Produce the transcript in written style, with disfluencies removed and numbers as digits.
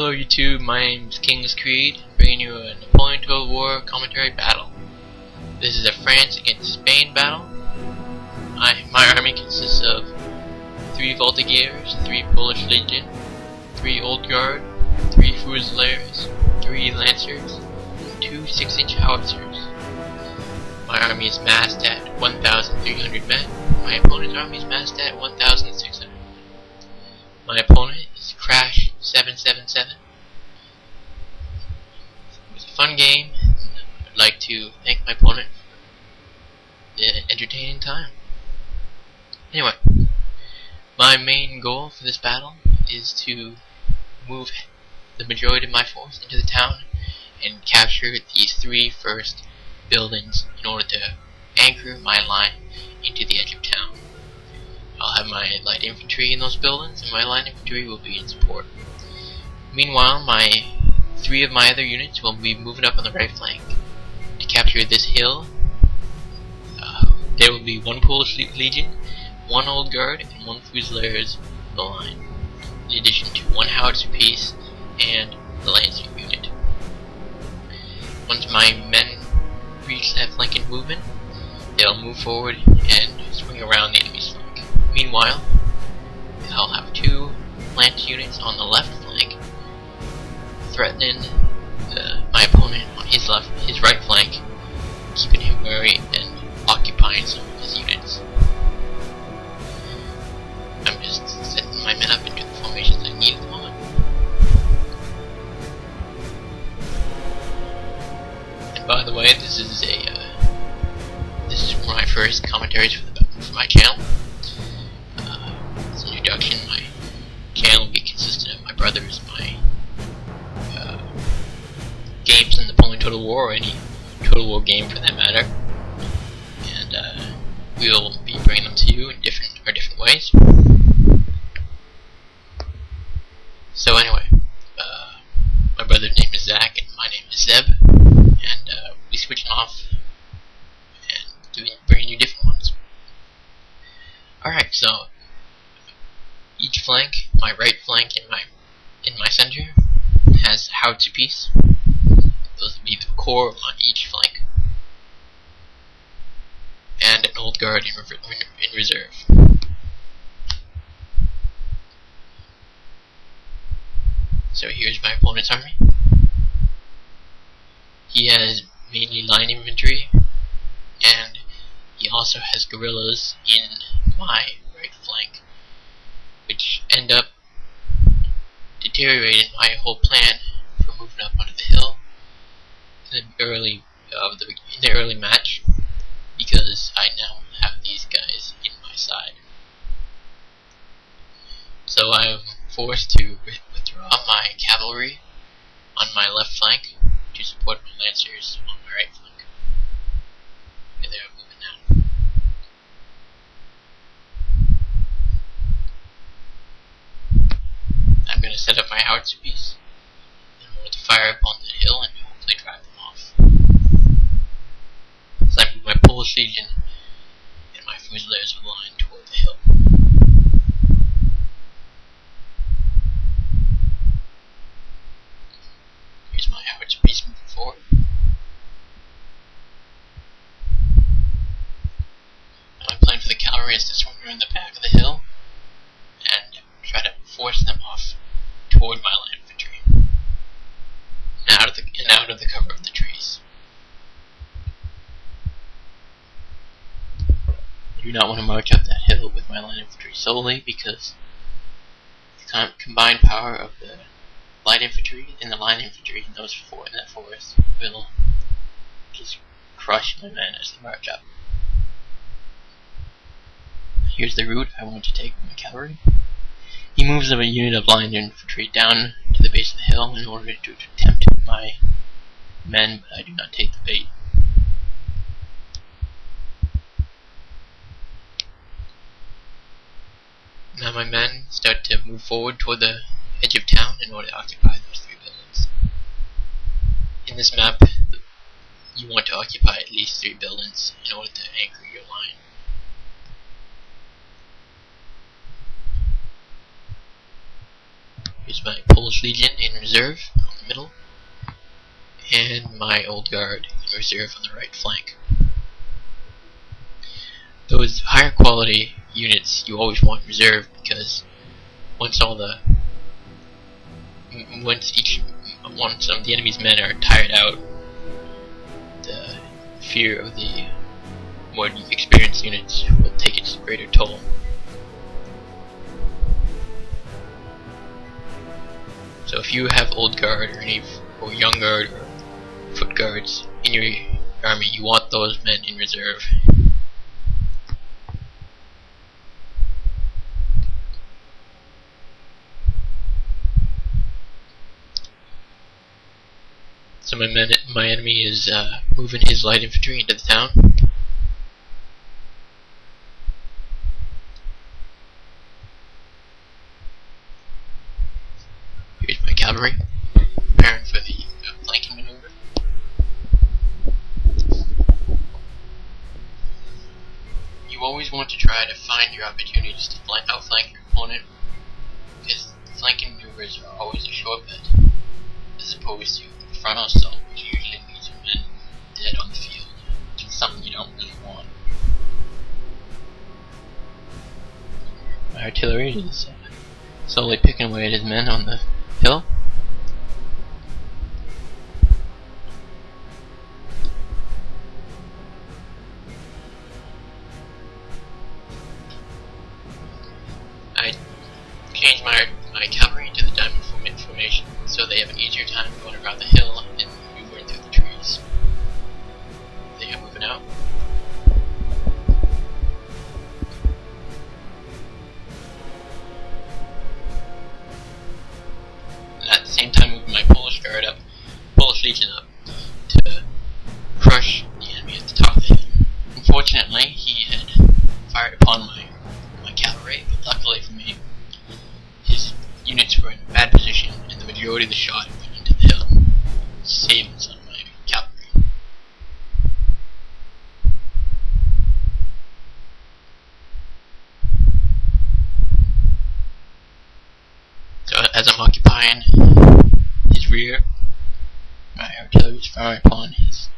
Hello YouTube, my name is KingsCreed, bringing you a Napoleon Total War commentary battle. This is a France against Spain battle. My army consists of 3 Voltigeurs, 3 Polish Legion, 3 Old Guard, 3 Fusiliers, 3 Lancers, and 2 6-inch howitzers. My army is massed at 1,300 men. My opponent's army is massed at 1,600. My opponent is Crash 777. It was a fun game. I'd like to thank my opponent for the entertaining time. Anyway, my main goal for this battle is to move the majority of my force into the town and capture these 3 first buildings in order to anchor my line into the edge of town. I'll have my light infantry in those buildings, and my light infantry will be in support. Meanwhile, 3 of my other units will be moving up on the right flank to capture this hill. There will be 1 Polish Legion, 1 Old Guard, and 1 Fusiliers on the line, in addition to 1 howitzer piece and the Lancer unit. Once my men reach that flanking movement, they'll move forward and swing around the enemy's flank. Meanwhile, I'll have 2 lance units on the left flank, threatening my opponent on his right flank, keeping him wary and occupying some of his units. I'm just setting my men up into the formations I need at the moment. And by the way, this is my first commentaries for my channel. As an introduction, my channel will be consistent of my brothers, my games in the Napoleon Total War, or any Total War game for that matter, and we'll be bringing them to you in different ways. So anyway, my brother's name is Zach and my name is Zeb, and we'll be switching off and bringing you different ones. Alright, so each flank, my right flank in my center, has a howitzer piece. Those will be the core on each flank, and an Old Guard in reserve. So here's my opponent's army. He has mainly line infantry, and he also has guerrillas in my right flank, which end up deteriorating my whole plan for moving up onto the hill in the early match, because I now have these guys in my side. So I'm forced to withdraw my cavalry on my left flank to support my lancers on my right flank. Okay, they're moving now. I'm going to set up my howitzer piece in order to fire up on the hill and hopefully drive them off. So I move my Polish Legion and my Fusiliers will line toward the hill. Here's my howitzer piece moving forward. My plan for the cavalry is to swing around the back of the hill and try to force them off toward my line infantry and out of the cover of the trees. I do not want to march up that hill with my line infantry solely, because the combined power of the light infantry and the line infantry in that forest will just crush my men as they march up. Here's the route I want to take with my cavalry. He moves a unit of line infantry down to the base of the hill in order to tempt my men, but I do not take the bait. Now my men start to move forward toward the edge of town in order to occupy those 3 buildings. In this map, you want to occupy at least 3 buildings in order to anchor your line. Here's my Polish Legion in reserve on the middle, and my Old Guard in reserve on the right flank. Those higher quality units you always want in reserve, because once some of the enemy's men are tired out, the fear of the more experienced units will take its greater toll. So if you have Old Guard or Young Guard or Foot Guards in your army, you want those men in reserve. So my enemy is moving his light infantry into the town. Here's my cavalry, preparing for the flanking maneuver. You always want to try to find your opportunities to outflank your opponent, because flanking maneuvers are always a shortcut, as opposed to frontal assault, which usually leaves your men dead on the field, which is something you don't really want. My artillery is slowly picking away at his men on the hill. I changed my cavalry to the diamond formation, so they have an easier time going around the hill and maneuvering through the trees. They are moving out. And at the same time moving my Polish Legion up to crush the enemy at the top of the hill. Unfortunately, he had fired upon my cavalry, but luckily for me, his units were in a bad position, and the majority of the shot went into the hill, saving some of my cavalry. So as I'm occupying his rear, my artillery is firing upon his